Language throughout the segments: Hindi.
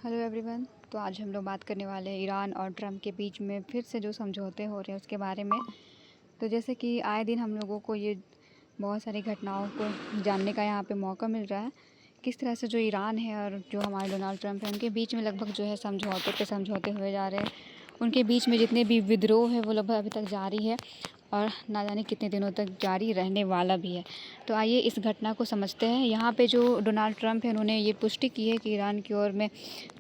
Hello everyone. तो आज हम लोग बात करने वाले हैं ईरान और ट्रम्प के बीच में फिर से जो समझौते हो रहे हैं उसके बारे में। तो जैसे कि आए दिन हम लोगों को ये बहुत सारी घटनाओं को जानने का यहाँ पे मौका मिल रहा है, किस तरह से जो ईरान है और जो हमारे डोनाल्ड ट्रम्प है उनके बीच में लगभग जो है समझौते पे समझौते हुए जा रहे हैं। उनके बीच में जितने भी विद्रोह है वो लगभग अभी तक जारी है और ना जाने कितने दिनों तक जारी रहने वाला भी है। तो आइए इस घटना को समझते हैं। यहाँ पे जो डोनाल्ड ट्रम्प है उन्होंने ये पुष्टि की है कि ईरान की ओर में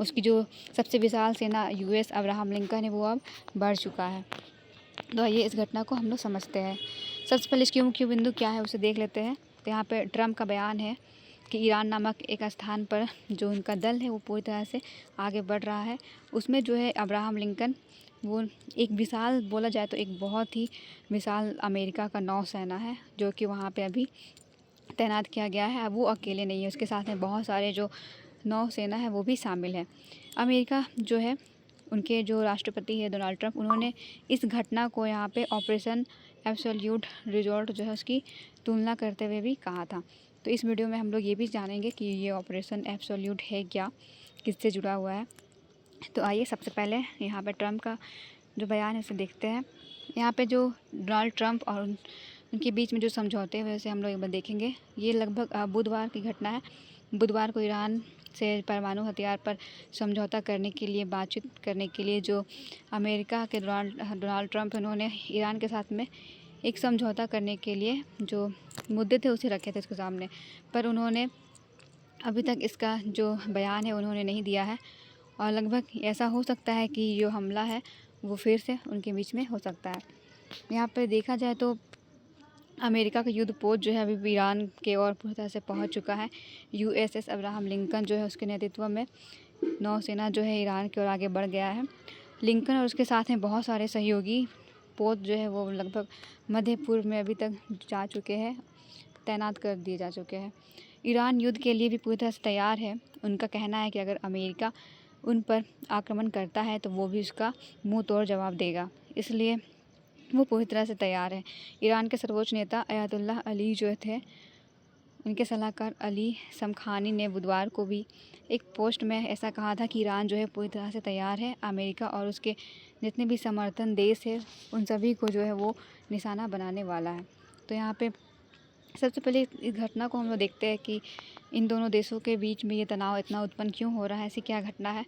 उसकी जो सबसे विशाल सेना यूएस अब्राहम लिंकन है वो अब बढ़ चुका है। तो आइए इस घटना को हम लोग समझते हैं। सबसे पहले इसकी मुख्य बिंदु क्या है उसे देख लेते हैं। तो यहाँ पे ट्रम्प का बयान है कि ईरान नामक एक स्थान पर जो उनका दल है वो पूरी तरह से आगे बढ़ रहा है। उसमें जो है अब्राहम लिंकन वो एक विशाल, बोला जाए तो एक बहुत ही विशाल अमेरिका का नौसेना है जो कि वहाँ पे अभी तैनात किया गया है। अब वो अकेले नहीं है, उसके साथ में बहुत सारे जो नौसेना है वो भी शामिल है। अमेरिका जो है, उनके जो राष्ट्रपति है डोनाल्ड ट्रम्प, उन्होंने इस घटना को यहाँ पे ऑपरेशन एब्सोल्यूट रिजॉल्ट जो है उसकी तुलना करते हुए भी कहा था। तो इस वीडियो में हम लोग ये भी जानेंगे कि ये ऑपरेशन एब्सोल्यूट है क्या, किससे जुड़ा हुआ है। तो आइए सबसे पहले यहाँ पे ट्रम्प का जो बयान है उसे देखते हैं। यहाँ पे जो डोनाल्ड ट्रम्प और उनके बीच में जो समझौते हुए उसे हम लोग एक बार देखेंगे। ये लगभग बुधवार की घटना है। बुधवार को ईरान से परमाणु हथियार पर समझौता करने के लिए, बातचीत करने के लिए जो अमेरिका के डोनाल्ड ट्रम्प उन्होंने ईरान के साथ में एक समझौता करने के लिए जो मुद्दे थे उसे रखे थे उसके सामने, पर उन्होंने अभी तक इसका जो बयान है उन्होंने नहीं दिया है। और लगभग ऐसा हो सकता है कि जो हमला है वो फिर से उनके बीच में हो सकता है। यहाँ पर देखा जाए तो अमेरिका का युद्ध पोत जो है अभी भी ईरान के ओर पूरी तरह से पहुँच चुका है। यूएसएस अब्राहम लिंकन जो है उसके नेतृत्व में नौसेना जो है ईरान की ओर आगे बढ़ गया है। लिंकन और उसके साथ में बहुत सारे सहयोगी पोत जो है वो लगभग मध्य पूर्व में अभी तक जा चुके हैं, तैनात कर दिए जा चुके हैं। ईरान युद्ध के लिए भी पूरी तरह से तैयार है। उनका कहना है कि अगर अमेरिका उन पर आक्रमण करता है तो वो भी उसका मुंह तोड़ जवाब देगा, इसलिए वो पूरी तरह से तैयार है। ईरान के सर्वोच्च नेता अयातुल्लाह अली जो थे, उनके सलाहकार अली समखानी ने बुधवार को भी एक पोस्ट में ऐसा कहा था कि ईरान जो है पूरी तरह से तैयार है। अमेरिका और उसके जितने भी समर्थन देश है उन सभी को जो है वो निशाना बनाने वाला है। तो यहाँ पे सबसे पहले इस घटना को हम लोग देखते हैं कि इन दोनों देशों के बीच में ये तनाव इतना उत्पन्न क्यों हो रहा है, ऐसी क्या घटना है।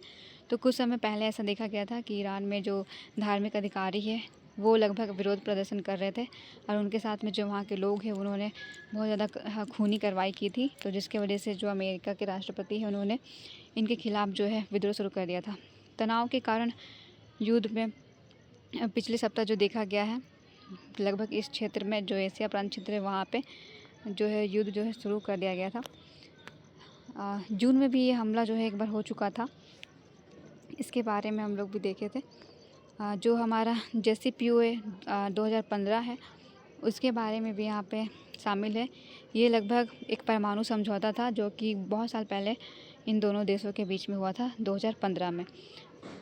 तो कुछ समय पहले ऐसा देखा गया था कि ईरान में जो धार्मिक अधिकारी है वो लगभग विरोध प्रदर्शन कर रहे थे और उनके साथ में जो वहाँ के लोग हैं उन्होंने बहुत ज़्यादा खूनी कार्रवाई की थी। तो जिसके वजह से जो अमेरिका के राष्ट्रपति हैं उन्होंने इनके खिलाफ़ जो है विद्रोह शुरू कर दिया था। तनाव के कारण युद्ध में पिछले सप्ताह जो देखा गया है, लगभग इस क्षेत्र में जो एशिया प्रांत क्षेत्र है वहाँ पे जो है युद्ध जो है शुरू कर दिया गया था। जून में भी ये हमला जो है एक बार हो चुका था, इसके बारे में हम लोग भी देखे थे। जो हमारा JCPOA 2015 है उसके बारे में भी यहाँ पे शामिल है। ये लगभग एक परमाणु समझौता था जो कि बहुत साल पहले इन दोनों देशों के बीच में हुआ था 2015 में।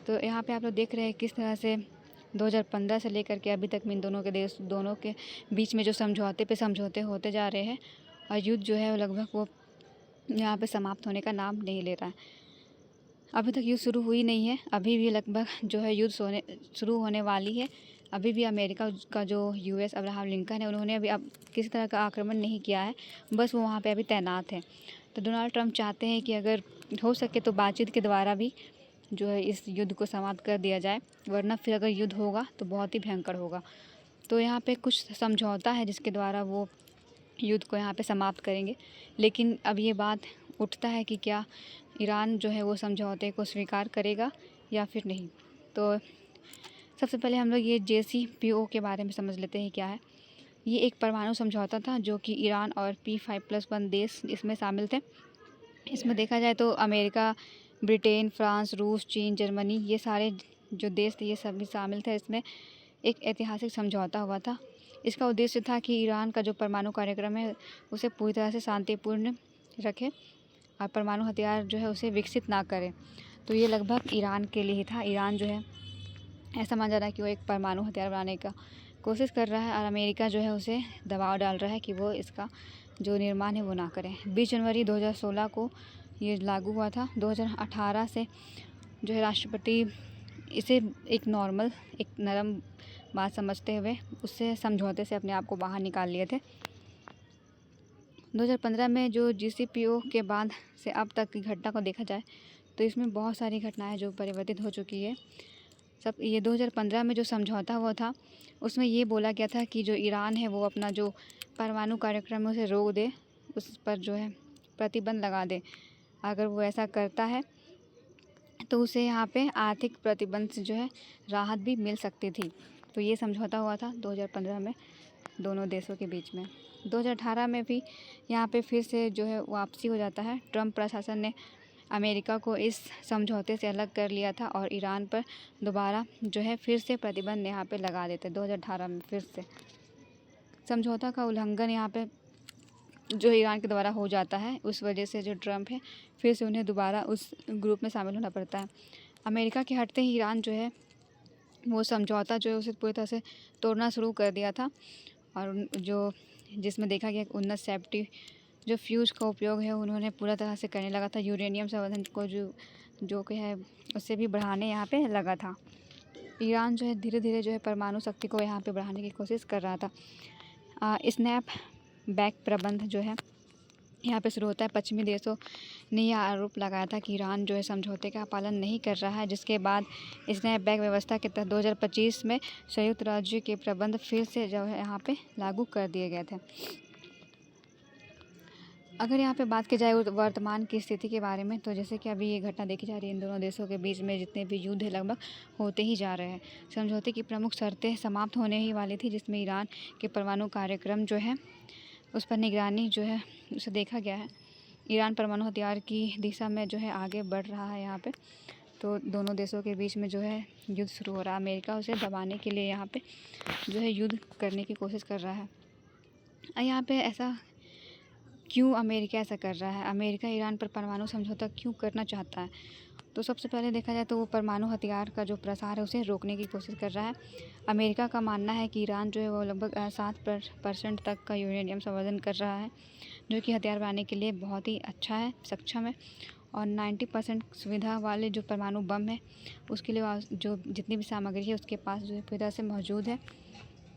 तो यहाँ पे आप लोग देख रहे हैं किस तरह से 2015 से लेकर के अभी तक में इन दोनों के बीच में जो समझौते पे समझौते होते जा रहे हैं और युद्ध जो है वो लगभग वो यहाँ पे समाप्त होने का नाम नहीं ले रहा है। अभी तक युद्ध शुरू हुई नहीं है, अभी भी लगभग जो है युद्ध शुरू होने वाली है। अभी भी अमेरिका का जो यूएस अब्राहम लिंकन है उन्होंने अभी अब किसी तरह का आक्रमण नहीं किया है, बस वो वहाँ पे अभी तैनात है। तो डोनाल्ड ट्रम्प चाहते हैं कि अगर हो सके तो बातचीत के द्वारा भी जो है इस युद्ध को समाप्त कर दिया जाए, वरना फिर अगर युद्ध होगा तो बहुत ही भयंकर होगा। तो यहाँ पे कुछ समझौता है जिसके द्वारा वो युद्ध को यहाँ पे समाप्त करेंगे। लेकिन अब ये बात उठता है कि क्या ईरान जो है वो समझौते को स्वीकार करेगा या फिर नहीं। तो सबसे पहले हम लोग ये JCPOA के बारे में समझ लेते हैं क्या है। ये एक परमाणु समझौता था जो कि ईरान और P5+1 देश इसमें शामिल थे। इसमें देखा जाए तो अमेरिका, ब्रिटेन, फ्रांस, रूस, चीन, जर्मनी, ये सारे जो देश थे ये सभी शामिल थे। इसमें एक ऐतिहासिक समझौता हुआ था। इसका उद्देश्य था कि ईरान का जो परमाणु कार्यक्रम है उसे पूरी तरह से शांतिपूर्ण रखे और परमाणु हथियार जो है उसे विकसित ना करे। तो ये लगभग ईरान के लिए ही था। ईरान जो है ऐसा माना जा रहा है कि वो एक परमाणु हथियार बनाने का कोशिश कर रहा है और अमेरिका जो है उसे दबाव डाल रहा है कि वो इसका जो निर्माण है वो ना करें। 20 जनवरी 2016 को ये लागू हुआ था। 2018 से जो है राष्ट्रपति इसे एक नॉर्मल, एक नरम बात समझते हुए उससे समझौते से अपने आप को बाहर निकाल लिए थे। 2015 में जो JCPOA के बाद से अब तक की घटना को देखा जाए तो इसमें बहुत सारी घटनाएं जो परिवर्तित हो चुकी है। सब ये 2015 में जो समझौता हुआ था उसमें ये बोला गया था कि जो ईरान है वो अपना जो परमाणु कार्यक्रम है उसे रोक दे, उस पर जो है प्रतिबंध लगा दे। अगर वो ऐसा करता है तो उसे यहाँ पे आर्थिक प्रतिबंध से जो है राहत भी मिल सकती थी। तो ये समझौता हुआ था 2015 में दोनों देशों के बीच में। 2018 में भी यहाँ पे फिर से जो है वापसी हो जाता है। ट्रंप प्रशासन ने अमेरिका को इस समझौते से अलग कर लिया था और ईरान पर दोबारा जो है फिर से प्रतिबंध यहाँ पे लगा देते 2018 में। फिर से समझौता का उल्लंघन यहाँ पे जो ईरान के द्वारा हो जाता है, उस वजह से जो ट्रंप है फिर से उन्हें दोबारा उस ग्रुप में शामिल होना पड़ता है। अमेरिका के हटते ही ईरान जो है वो समझौता जो है उसे पूरी तरह से तोड़ना शुरू कर दिया था और जो जिसमें देखा गया उन्नत सेफ्टी जो फ्यूज का उपयोग है उन्होंने पूरा तरह से करने लगा था। यूरेनियम संवर्धन को जो कि है उससे भी बढ़ाने यहाँ पे लगा था। ईरान जो है धीरे धीरे जो है परमाणु शक्ति को यहाँ पे बढ़ाने की कोशिश कर रहा था। स्नैप बैक प्रबंध जो है यहाँ पे शुरू होता है। पश्चिमी देशों ने यह आरोप लगाया था कि ईरान जो है समझौते का पालन नहीं कर रहा है, जिसके बाद स्नैप बैक व्यवस्था के तहत 2025 में संयुक्त राज्य के प्रबंध फिर से जो है यहाँ पे लागू कर दिए गए थे। अगर यहाँ पे बात की जाए वर्तमान की स्थिति के बारे में, तो जैसे कि अभी ये घटना देखी जा रही है इन दोनों देशों के बीच में जितने भी युद्ध है लगभग होते ही जा रहे हैं। समझौते की प्रमुख शर्तें समाप्त होने ही वाली थी, जिसमें ईरान के परमाणु कार्यक्रम जो है उस पर निगरानी जो है उसे देखा गया है। ईरान परमाणु हथियार की दिशा में जो है आगे बढ़ रहा है यहाँ पे। तो दोनों देशों के बीच में जो है युद्ध शुरू हो रहा है। अमेरिका उसे दबाने के लिए यहाँ पे जो है युद्ध करने की कोशिश कर रहा है। यहाँ पे ऐसा क्यों अमेरिका ऐसा कर रहा है? अमेरिका ईरान पर परमाणु समझौता क्यों करना चाहता है? तो सबसे पहले देखा जाए तो वो परमाणु हथियार का जो प्रसार है उसे रोकने की कोशिश कर रहा है। अमेरिका का मानना है कि ईरान जो है वो लगभग 7% तक का यूरेनियम संवर्धन कर रहा है, जो कि हथियार बनाने के लिए बहुत ही अच्छा है, सक्षम है। और 90% सुविधा वाले जो परमाणु बम है उसके लिए जो जितनी भी सामग्री है उसके पास जो है पूरी तरह से मौजूद है।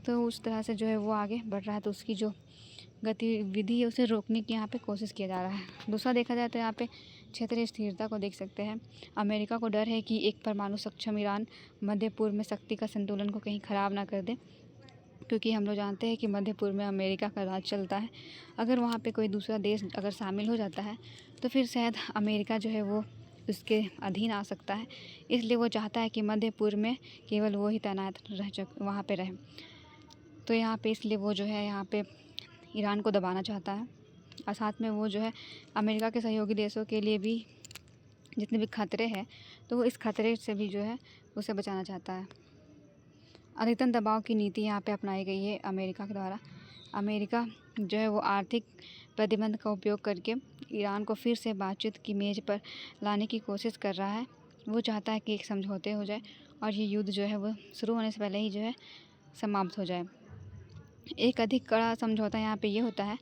तो उस तरह से जो है वो आगे बढ़ रहा है। तो उसकी जो गतिविधि है उसे रोकने की यहाँ पे कोशिश किया जा रहा है। दूसरा देखा जाए तो यहाँ पे क्षेत्रीय स्थिरता को देख सकते हैं। अमेरिका को डर है कि एक परमाणु सक्षम ईरान मध्य पूर्व में शक्ति का संतुलन को कहीं ख़राब ना कर दे, क्योंकि हम लोग जानते हैं कि मध्य पूर्व में अमेरिका का राज चलता है। अगर वहाँ पे कोई दूसरा देश अगर शामिल हो जाता है तो फिर शायद अमेरिका जो है वो उसके अधीन आ सकता है। इसलिए वो चाहता है कि मध्य पूर्व में केवल वो ही तैनात वहाँ पर रहे। तो यहाँ पे इसलिए वो जो है यहाँ पे ईरान को दबाना चाहता है और साथ में वो जो है अमेरिका के सहयोगी देशों के लिए भी जितने भी खतरे हैं तो वो इस खतरे से भी जो है उसे बचाना चाहता है। अधिकतम दबाव की नीति यहाँ पे अपनाई गई है अमेरिका के द्वारा। अमेरिका जो है वो आर्थिक प्रतिबंध का उपयोग करके ईरान को फिर से बातचीत की मेज़ पर लाने की कोशिश कर रहा है। वो चाहता है कि एक समझौते हो जाए और ये युद्ध जो है वो शुरू होने से पहले ही जो है समाप्त हो जाए। एक अधिक कड़ा समझौता यहाँ पे ये होता है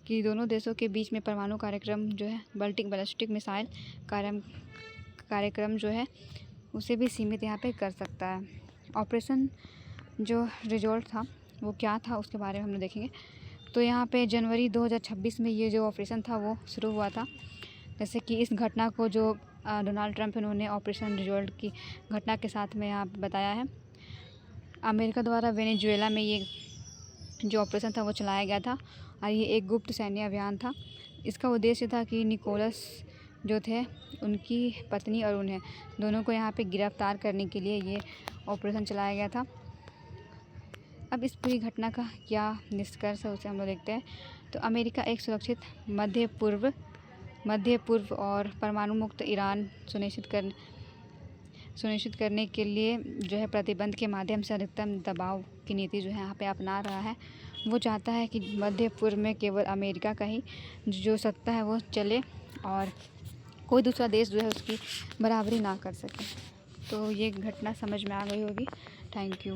कि दोनों देशों के बीच में परमाणु कार्यक्रम जो है बैलिस्टिक मिसाइल कार्यक्रम जो है उसे भी सीमित यहाँ पे कर सकता है। ऑपरेशन जो रिजल्ट था वो क्या था उसके बारे में हम लोग देखेंगे। तो यहाँ पे जनवरी 2026 में ये जो ऑपरेशन था वो शुरू हुआ था। जैसे कि इस घटना को जो डोनाल्ड ट्रंप इन्होंने ऑपरेशन रिजल्ट की घटना के साथ में यहाँ बताया है। अमेरिका द्वारा वेनेजुएला में ये जो ऑपरेशन था वो चलाया गया था और ये एक गुप्त सैन्य अभियान था। इसका उद्देश्य था कि निकोलस जो थे उनकी पत्नी और उन्हें दोनों को यहाँ पे गिरफ्तार करने के लिए ये ऑपरेशन चलाया गया था। अब इस पूरी घटना का क्या निष्कर्ष है उसे हम लोग देखते हैं। तो अमेरिका एक सुरक्षित मध्य पूर्व और परमाणु मुक्त ईरान सुनिश्चित करने के लिए जो है प्रतिबंध के माध्यम से अधिकतम दबाव की नीति जो है यहाँ पे अपना रहा है। वो चाहता है कि मध्य पूर्व में केवल अमेरिका का ही जो सत्ता है वो चले और कोई दूसरा देश जो है उसकी बराबरी ना कर सके। तो ये घटना समझ में आ गई होगी। Thank you.